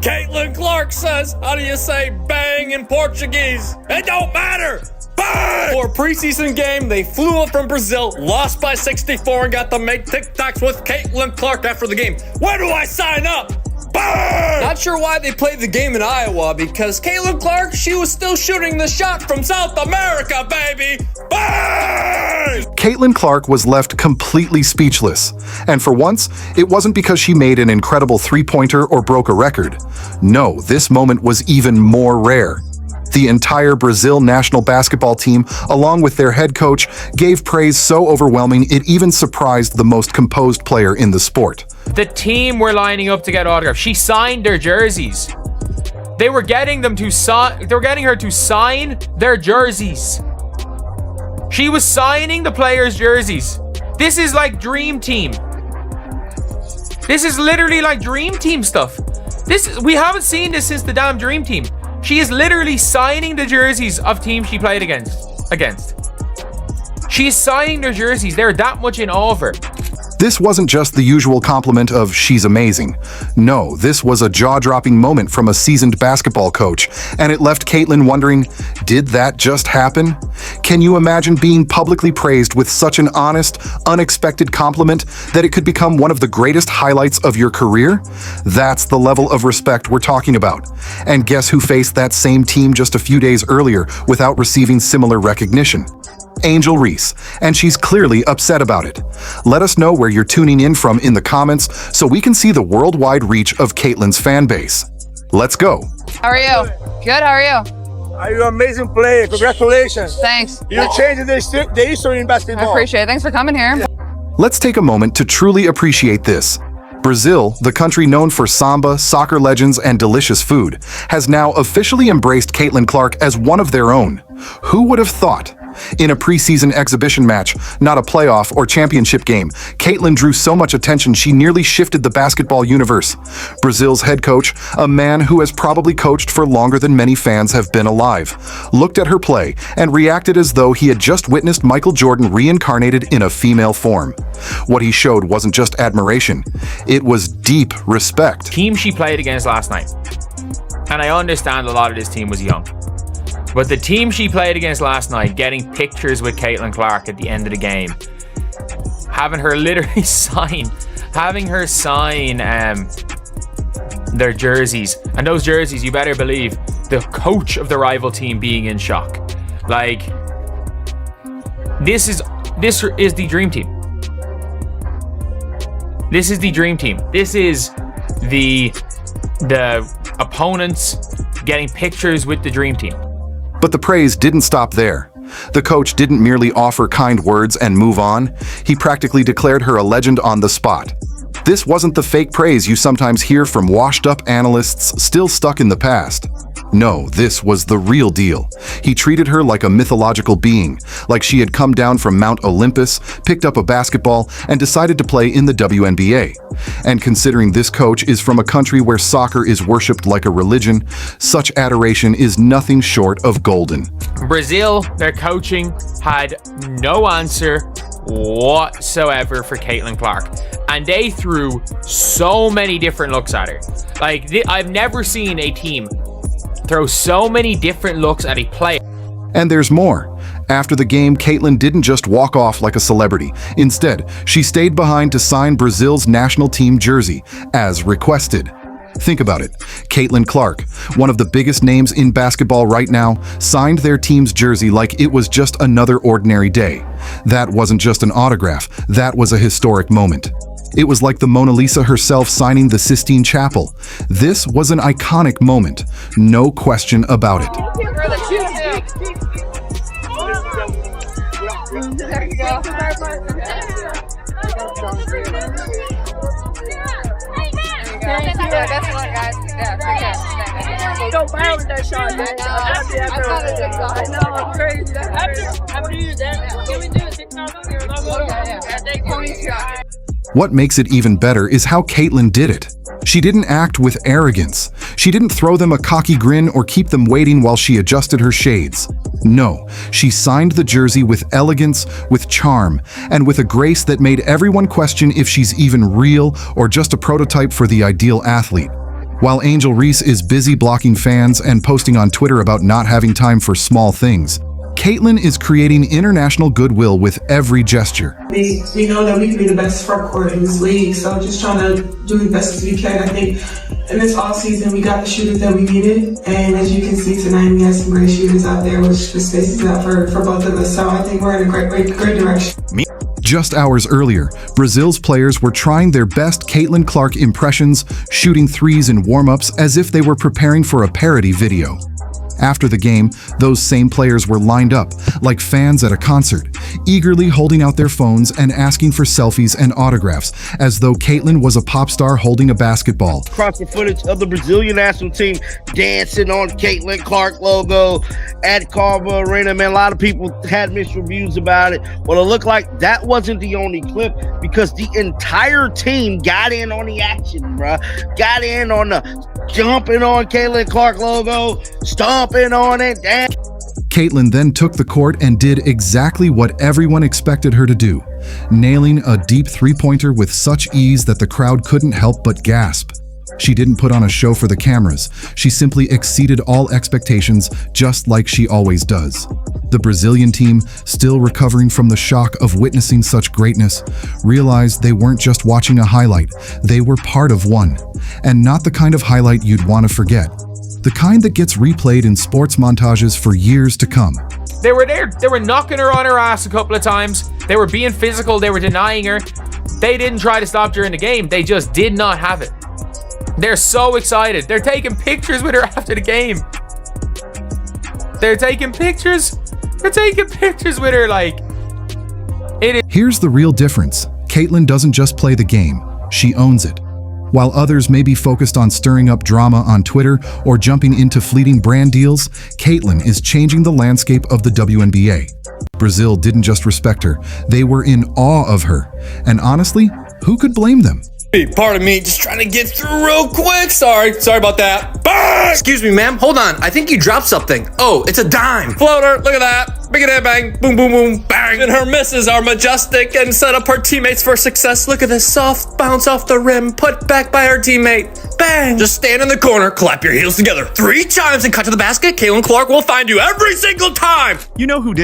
Caitlin Clark says, how do you say bang in Portuguese? It don't matter! Bang! For a preseason game, they flew up from Brazil, lost by 64, and got to make TikToks with Caitlin Clark after the game. Where do I sign up? Bang! Not sure why they played the game in Iowa, because Caitlin Clark, she was still shooting the shot from South America, baby! Bang! Caitlin Clark was left completely speechless. And for once, it wasn't because she made an incredible three-pointer or broke a record. No, this moment was even more rare. The entire Brazil national basketball team, along with their head coach, gave praise so overwhelming it even surprised the most composed player in the sport. The team were lining up to get autographs. She signed their jerseys. They were getting them to sign. They were getting her to sign their jerseys. She was signing the players' jerseys. This is like Dream Team. This is literally like Dream Team stuff. We haven't seen this since the damn Dream Team. She is literally signing the jerseys of teams she played against. She is signing their jerseys. They're that much in awe of her. This wasn't just the usual compliment of "she's amazing." No, this was a jaw-dropping moment from a seasoned basketball coach, and it left Caitlin wondering, did that just happen? Can you imagine being publicly praised with such an honest, unexpected compliment that it could become one of the greatest highlights of your career? That's the level of respect we're talking about. And guess who faced that same team just a few days earlier without receiving similar recognition? Angel Reese, and she's clearly upset about it. Let us know where you're tuning in from in the comments so we can see the worldwide reach of Caitlin's fan base. Let's go. How are you? Good, how are you? Are you an amazing player? Congratulations. Thanks. You're changing the history in basketball. I appreciate it. Thanks for coming here. Let's take a moment to truly appreciate this. Brazil, the country known for samba, soccer legends, and delicious food, has now officially embraced Caitlin Clark as one of their own. Who would have thought? In a preseason exhibition match, not a playoff or championship game, Caitlin drew so much attention she nearly shifted the basketball universe. Brazil's head coach, a man who has probably coached for longer than many fans have been alive, looked at her play and reacted as though he had just witnessed Michael Jordan reincarnated in a female form. What he showed wasn't just admiration, it was deep respect. Team she played against last night, and I understand a lot of this team was young, but the team she played against last night, getting pictures with Caitlin Clark at the end of the game, having her literally sign their jerseys, and those jerseys, you better believe the coach of the rival team being in shock. Like, this is the dream team. This is the dream team. This is the opponents getting pictures with the dream team. But the praise didn't stop there. The coach didn't merely offer kind words and move on. He practically declared her a legend on the spot. This wasn't the fake praise you sometimes hear from washed-up analysts still stuck in the past. No, this was the real deal. He treated her like a mythological being, like she had come down from Mount Olympus, picked up a basketball, and decided to play in the WNBA. And considering this coach is from a country where soccer is worshipped like a religion, such adoration is nothing short of golden. Brazil, their coaching had no answer whatsoever for Caitlin Clark, and they threw so many different looks at her. Like, I've never seen a team throw so many different looks at a player. And there's more. After the game, Caitlin didn't just walk off like a celebrity. Instead, she stayed behind to sign Brazil's national team jersey, as requested. Think about it. Caitlin Clark, one of the biggest names in basketball right now, signed their team's jersey like it was just another ordinary day. That wasn't just an autograph, that was a historic moment. It was like the Mona Lisa herself signing the Sistine Chapel. This was an iconic moment, no question about it. There you go. Thank you. Best of luck, guys. Yeah, Don't violate that shot, man. I thought it did I know, I'm crazy. After you, then, can we do a 6-9 here? Yeah. What makes it even better is how Caitlin did it. She didn't act with arrogance. She didn't throw them a cocky grin or keep them waiting while she adjusted her shades. No, she signed the jersey with elegance, with charm, and with a grace that made everyone question if she's even real or just a prototype for the ideal athlete. While Angel Reese is busy blocking fans and posting on Twitter about not having time for small things, Caitlin is creating international goodwill with every gesture. We know that we can be the best front court in this league, so just trying to do the best as we can. I think in this offseason we got the shooters that we needed, and as you can see tonight, we have some great shooters out there, which the space is out for both of us. So I think we're in a great direction. Just hours earlier, Brazil's players were trying their best Caitlin Clark impressions, shooting threes in warm-ups as if they were preparing for a parody video. After the game, those same players were lined up, like fans at a concert, eagerly holding out their phones and asking for selfies and autographs, as though Caitlin was a pop star holding a basketball. Across the footage of the Brazilian national team dancing on Caitlin Clark logo at Carver Arena. Man, a lot of people had mixed reviews about it. Well, it looked like that wasn't the only clip, because the entire team got in on the action, bruh. Got in on the jumping on Caitlin Clark logo, stomping on it. Damn. Caitlin then took the court and did exactly what everyone expected her to do, nailing a deep three-pointer with such ease that the crowd couldn't help but gasp. She didn't put on a show for the cameras. She simply exceeded all expectations, just like she always does. The Brazilian team, still recovering from the shock of witnessing such greatness, realized they weren't just watching a highlight, they were part of one. And not the kind of highlight you'd want to forget. The kind that gets replayed in sports montages for years to come. They were there. They were knocking her on her ass a couple of times. They were being physical. They were denying her. They didn't try to stop during the game. They just did not have it. They're so excited. They're taking pictures with her after the game. They're taking pictures. They're taking pictures with her like... Here's the real difference. Caitlin doesn't just play the game. She owns it. While others may be focused on stirring up drama on Twitter or jumping into fleeting brand deals, Caitlin is changing the landscape of the WNBA. Brazil didn't just respect her, they were in awe of her. And honestly, who could blame them? Pardon me, just trying to get through real quick. Sorry about that. Bang! Excuse me, ma'am. Hold on. I think you dropped something. Oh, it's a dime. Floater, look at that. Big it, bang. Boom, boom, boom, bang. And her misses are majestic and set up her teammates for success. Look at this soft bounce off the rim, put back by her teammate. Bang. Just stand in the corner, clap your heels together 3 times and cut to the basket. Caitlin Clark will find you every single time. You know who did